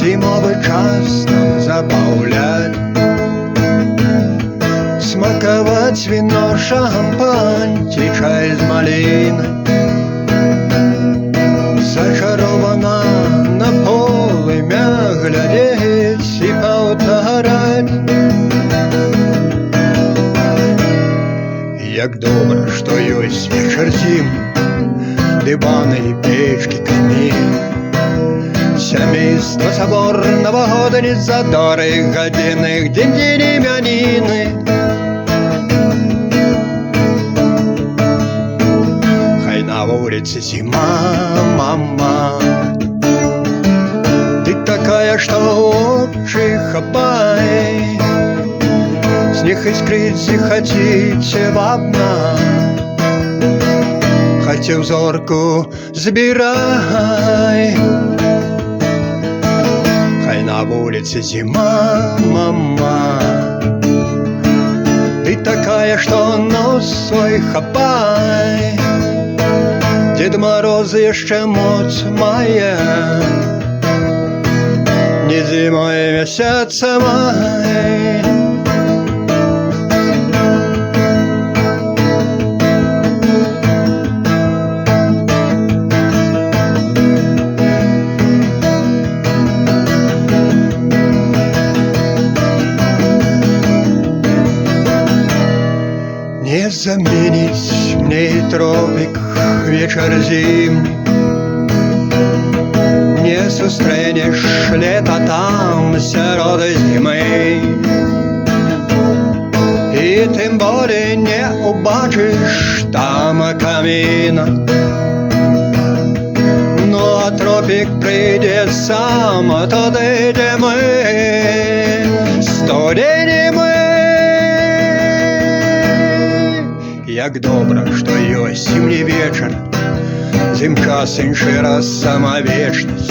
зимовый час нам забавлять, смаковать вино, шампань и чай из малины. Зачарована на полымя глядеть и повторять. Як добра, што ёсць вечар зімны, дываны і печкі, камін, сямейства, сабор, навагодні, задоры, гадзіны, дзень-дзень імяніны. Хай на вуліцы зіма, мама, ты такая, што очы хапай, снег искрит, захотите вапна, хотів зорку забирай. Хай на вулице зима, мама, ты такая, что нос свой хапай, Дед Мороз еще моц мая, не зимой месяца май. Не заменить мне и тропик вечер зимний, не сустрэнешь лето там сярод зимы, и тем более не убачишь там камина. Ну а тропик придет сам туды, где мы, студені мы. Як добра, што ёсць зімні вечар, зімчас іншы раз сама вечнасць.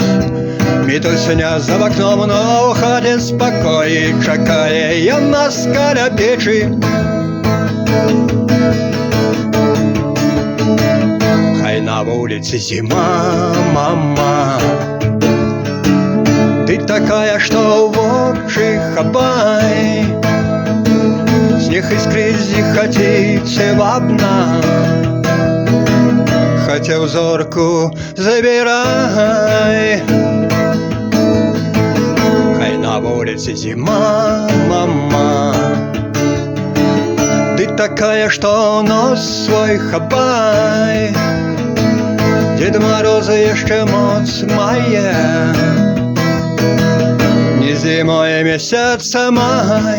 Мітусня за вакном, но ў хаце спакой чакае яна каля печы. Хай на вуліцы зіма, мама, ты такая, што ў вочы хапай, снег искрит, захотите вапна, хотел зорку забирай. Хай на улице зима, мама, ты такая, что нос свой хапай, Дед Мороза еще моц мая, не зимой месяца май.